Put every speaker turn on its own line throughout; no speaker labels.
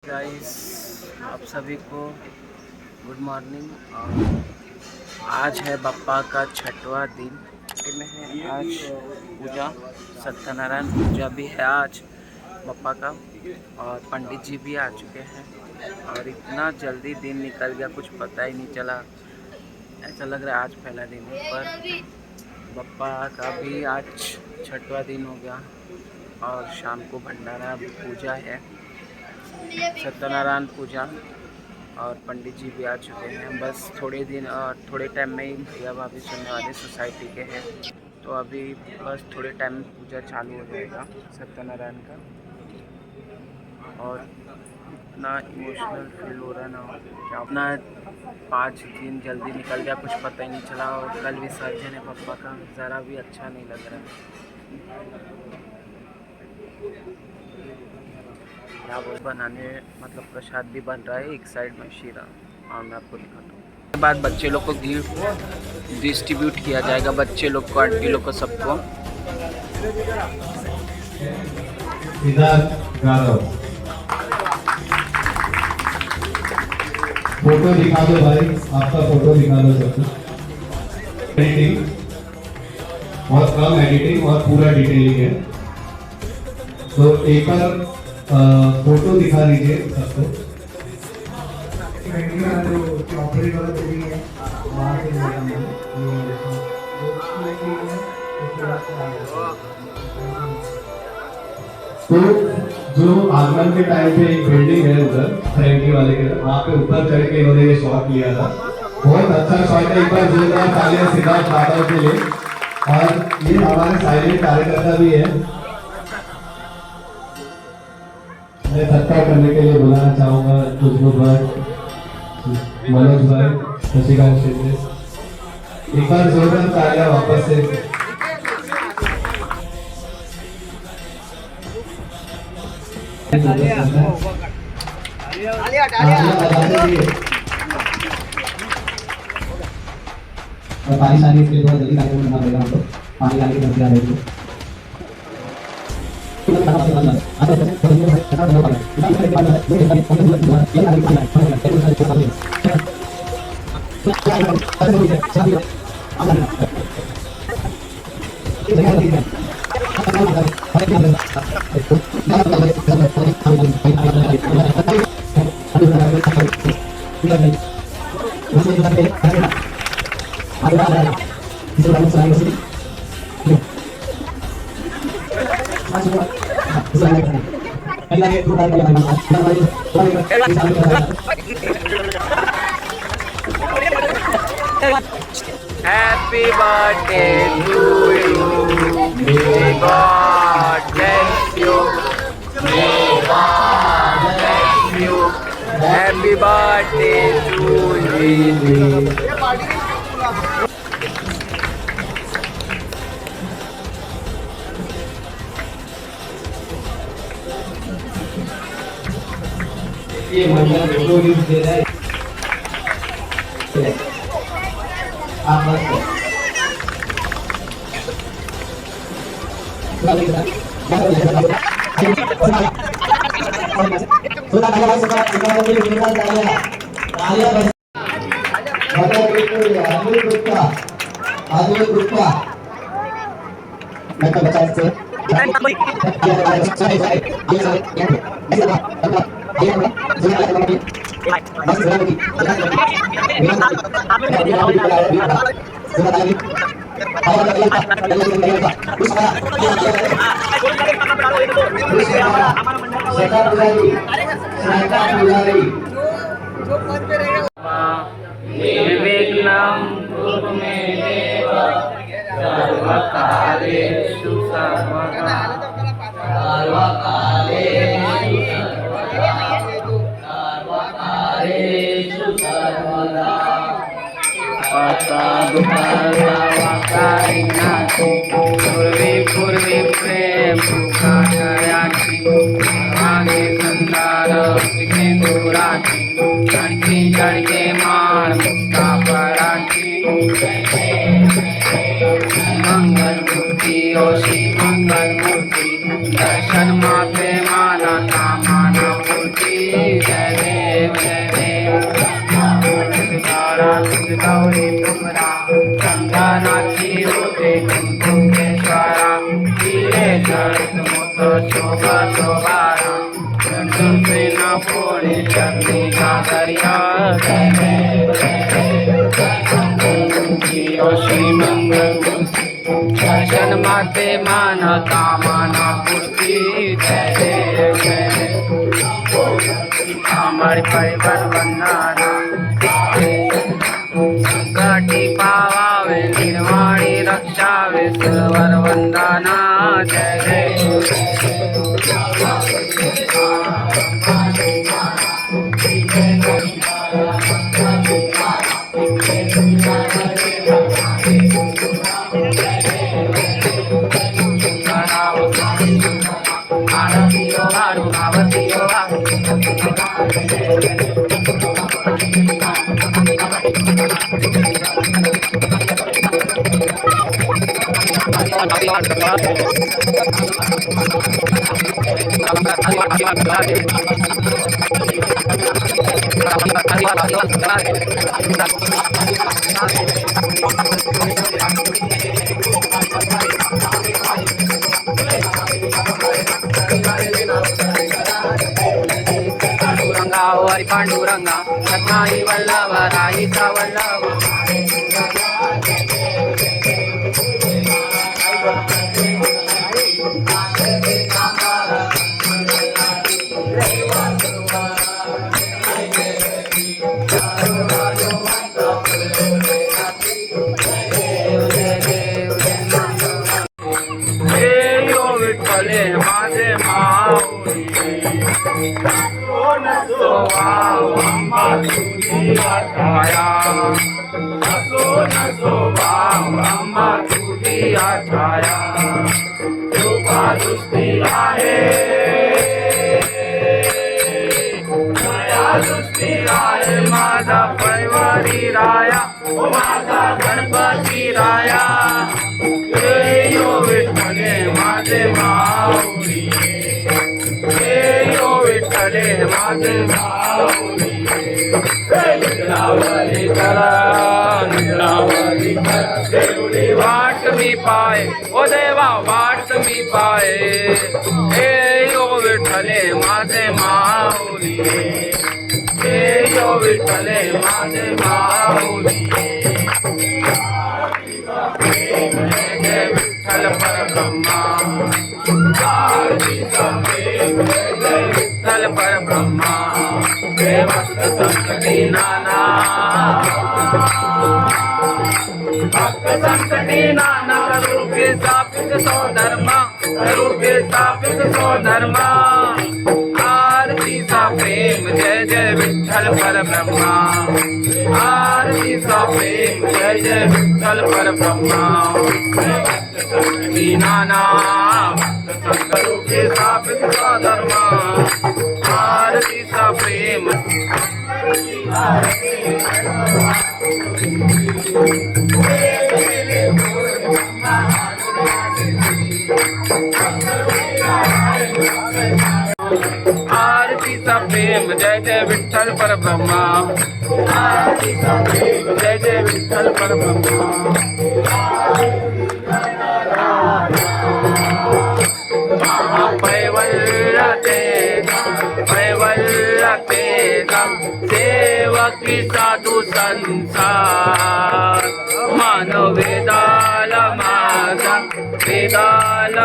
Guys, आप सभी को गुड मॉर्निंग। और आज है बप्पा का छठवां दिन में है। आज पूजा, सत्यनारायण पूजा भी है आज बप्पा का, और पंडित जी भी आ चुके हैं। और इतना जल्दी दिन निकल गया, कुछ पता ही नहीं चला। ऐसा लग रहा है आज पहला दिन है, पर बप्पा का भी आज छठवां दिन हो गया। और शाम को भंडारा पूजा है, सत्यनारायण पूजा, और पंडित जी भी आ चुके हैं। बस थोड़े दिन और थोड़े टाइम में ही भैया भाभी सुनने वाले सोसाइटी के हैं, तो अभी बस थोड़े टाइम में पूजा चालू हो जाएगा सत्यनारायण का। और इतना इमोशनल फील हो रहा है ना, क्या अपना 5 दिन जल्दी निकल गया, कुछ पता ही नहीं चला। और कल विसर्जन है पप्पा का, ज़रा भी अच्छा नहीं लग रहा है। यहाँ वो बनाने मतलब प्रसाद भी बन रहा है, एक साइड में शीरा, और मैं आपको दिखाता हूँ। उसके बाद बच्चे लोग को गिफ्ट डिस्ट्रीब्यूट किया जाएगा, बच्चे लोग को, आंटी लोग को, सबको।
फोटो दिखा दो भाई, आपका फोटो दिखा दो सबको। एडिटिंग बहुत कम एडिटिंग और पूरा डिटेलिंग है, तो एक बार फोटो दिखा दीजिए सबको। तो जो आगमन के टाइम पे एक बिल्डिंग है उधर फ्रेंकी वाले के, वहाँ पे ऊपर चढ़ के इन्होंने ये शॉट लिया था। बहुत अच्छा शॉट है, एक बार जोरदार तालियां सिद्धार्थ यादव के लिए। और ये हमारे साइलेंट कार्यकर्ता भी है, मैं सत्कार करने के लिए बुलाना चाहूंगा खुशबू भाई, मनोज भाई, शशिकांत शेट्टी। एक बार जोरदार तालियां वापस से।
और पानी शानी के लिए बहुत जल्दी कार्यक्रम करना पड़ेगा हमको, पानी लाने की प्रक्रिया रहेगी।
Happy birthday to you, may God bless you, may God bless you, happy birthday to you.
ये मंडल फोटो भी दे रहा है, आप बस
निर्विघ्नं कुरु मे देव, सर्वकार्येषु सर्वदा, सर्वकार्येषु सर्वदा। पूर्वी प्रेम सुखाशयाची, आगे संदार सिंदूराची, चढ़के चढ़के माण मुक्ता पराची। मंगल मूर्ति ओशी मंगल मूर्ति, दर्शन माते माना था माना मूर्ति। मोरे चरनी कादरिया श्री मंगल दर्शन माते मन कामना पूर्ति जय जय हमारे परिवार बंधारा संकटी पावावे निर्वाणी रक्षावे सर्वर वंदना जय जय पांडुरंगा हरी पांडुरंगा सखाई वल्लभ राईचा वल्लभ विठ्ठले माझे माऊली अम्मा तुझी आठाया अम्मा तुझी आठाया कृपा दृष्टी आहे दया दृष्टी आहे माझा परिवारी राया माझा गणपती राया यो विठ्ठले माझे माऊली यो विठ्ठले माझे माऊली निद्रावरी करा देवडी वाट मी पाय ओ देवा वाट मी पाय हे यो विठ्ठले माझे माऊली हे यो विठ्ठले माझे माऊली जय विठ्ठल परब्रह्मा विठ्ठल परब्रह्मा जय भक्त संकटी नाना भक्त संकटी नाना करू के स्थापित सो धर्मा करू के स्थापित सो धर्मा आरती सा प्रेम जय जय विठ्ठल परब्रह्मा आरती सा प्रेम जय जय विठ्ठल परब्रह्मा नाना करू के स्थापित सो धर्मा आरती सा प्रेम आरती सा प्रेम जय जय विठ्ठल परब्रह्मा आरती सा प्रेम जय जय विठ्ठल परब्रह्मा पैवल्लते सेवकी साधू संसार मानव वेदाल माझा वेदाल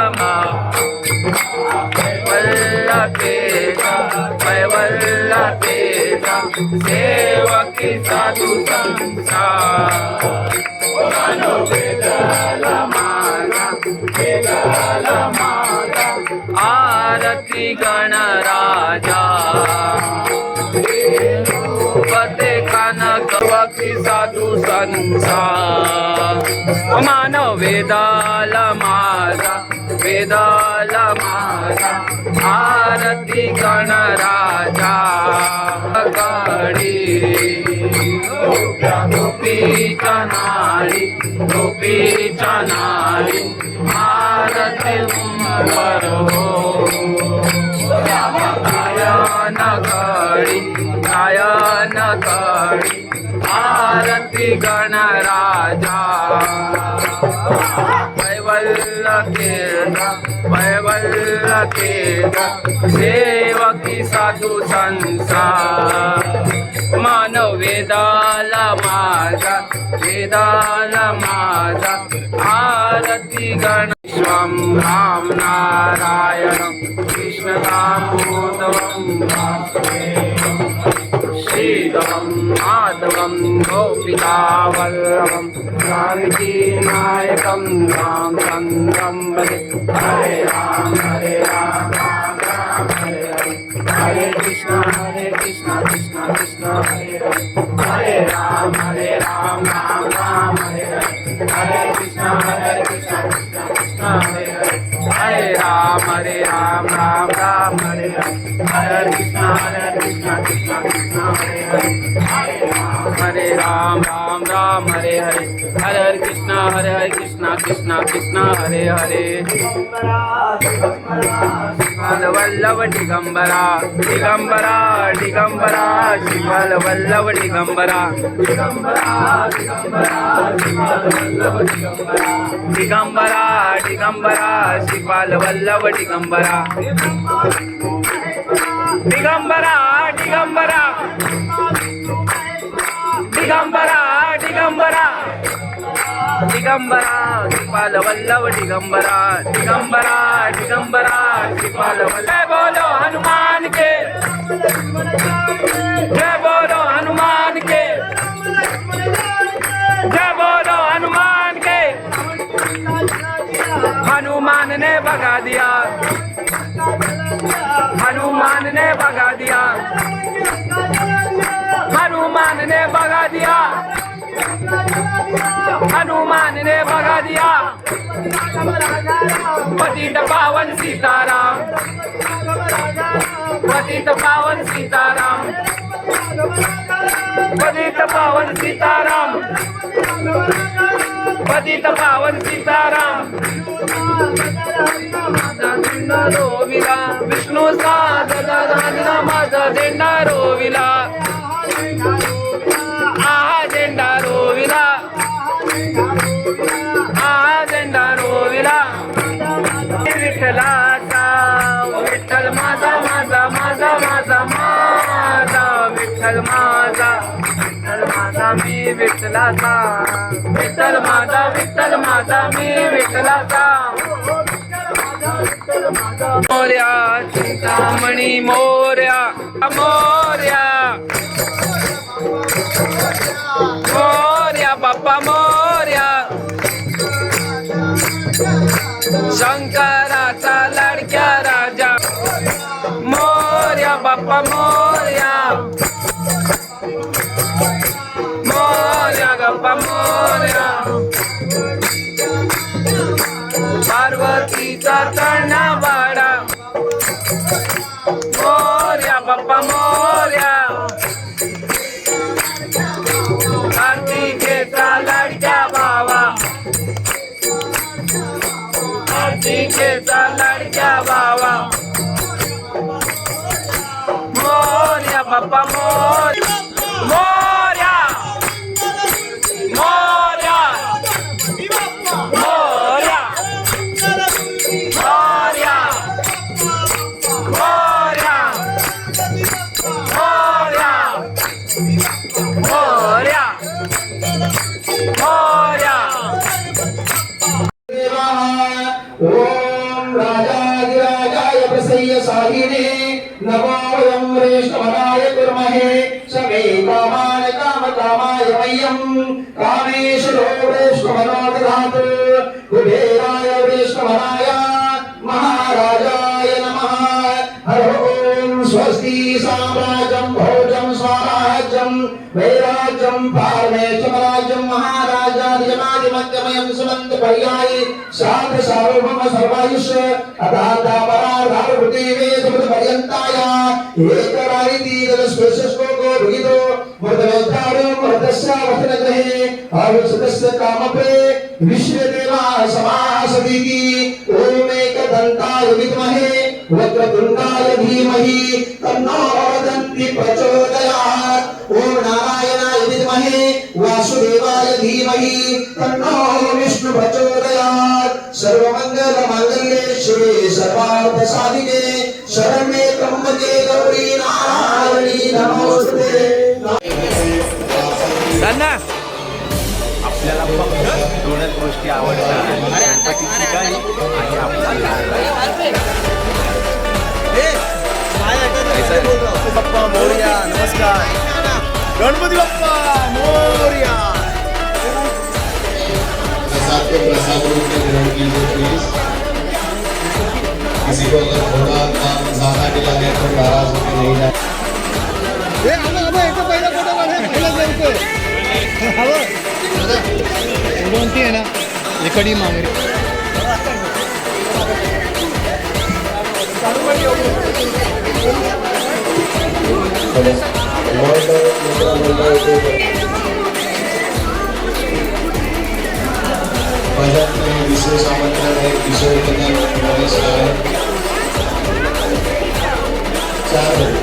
पैवल्लते सेवकी साधू संसार मानव वेदाल माझा वेदाल माझा आरती गणराजा पते कनक वकी साधू संसार मानव वेदाल माझा वेदाल माझा आरती गणराजा काळी गोपीच्या नाळी आरती करो गायन करी आरती गणराजा पैवल्ल तीर्थ वल्लकेत देवकी साधू संसार मानव वेदाला माझा आरती गण विश्वं राम नारायण कृष्ण दामोदरं वासुदेवं श्रीधरं माधवं गोपिकावल्लभं जानकी नायकं रामचन्द्रं भजे हरे राम राम राम हरे कृष्ण कृष्ण कृष्ण हरे राम राम हरे कृष्ण कृष्ण कृष्ण हरे राम राम हरे कृष्ण कृष्ण कृष्ण हरे राम हरे कृष्ण कृष्ण हरे शिवल वल्लभ दिगंबरा दिगंबरा दिगंबरा शिवल वल्लभ दिगंबरा दिगंबरा दिगंबरा शिवल वल्लभ दिगंबरा दिगंबरा दिगंबरा दिगंबरा दिगंबरा दिगंबरा शिवल वल्लभ दिगंबरा दिगंबरा दिगंबरा शिवल वल्लभ बोलो हनुमान के जय बोलो हनुमान के जय बोलो हनुमान के हनुमान ने भगा दिया हनुमान ने भगा दिया हनुमान ने भगा दिया हनुमान ने भगा दिया पतित पावन सीताराम पतित पावन सीताराम पतित पावन सीताराम पतित पावन सीताराम रोविला विष्णू साधा माझा झेंडा रोविला आ झेंडा रोविला आ झेंडा रोविला विठ्ठलाचा विठ्ठल माझा माझा माझा माझा माझा विठ्ठल माझा मी विठ्ठलाचा विठ्ठल माझा मी विठ्ठलाचा मोर्या चिंतामणी मोर्या मोर्या मोर्या बाप्पा मोर्या शंकराचा लाडक्या राजा मोर्या बाप्पा मोर्या मोर्या गप्पा मोर्या पार्वतीचा तळणा वाडा मोर्या बाप्पा मोर्या कार्तिकेचा लाडक्या भावा कार्तिकेचा लाडक्या भावा मोर्या बाप्पा मोर्या मोर्या मोर्या मोर्या मोर्या मोर्या मोर्या मोर्या मोर्या
ओम राजाधिराजाय प्रसय्य साहिने नमो वयं वैष्णवाय कुर्महे समे कामान कामकामाय मह्यं कामेश्वरो वैष्णवनो ददातु कुबेराय वैष्णवाय महाराजाय नमः हरि ओम स्वस्ति साम्राज्यं भोजं स्वाराज्यं वैराज्यं पारमेश्वराज्यं महाराजाधिराजमध्यमयं सुमंत पर्यायी शांत सार्वभौम सर्वायुष अदाता पराधारभूति वेदभूत पर्यंताया एकरारिति दलस्पर्शको भुगितो मृतवेद्धारो मृतस्य वचनग्रहे आयुषदस्य कामपे विश्वदेवा समासदिति ओम एकदन्ताय विद्महे वक्रतुण्डाय धीमहि तन्नो दन्ति प्रचोदयात् ओम नारायणाय विद्महे वासुदेवाय धीमहि तन्नो विष्णु प्रचोदयात् सर्वमंगल मांगल्ये शिवे सर्वा
सर्वार्थ साधिके शरण्ये त्र्यंबके गौरी नारायणी नमोस्तुते.
आपल्याला फक्त दोनच गोष्टी आवडतात, गणपतीची गाणी आणि आपला
बाप्पा मोरया. नमस्कार. गणपती बाप्पा मोरया.
प्रसाद को प्रसाद रूप में ग्रहण कीजिए प्लीज. किसी को अगर थोड़ा काम ज्यादा मिला है तो नाराज होकर नहीं जाए.
आहे ना कडी मागणी.
भजन में विशेष आमंत्रण है किशोर कन्या प्रवेश है. 4 बजे.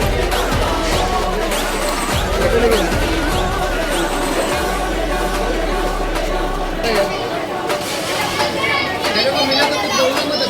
मिला तो कुछ बोलना मत.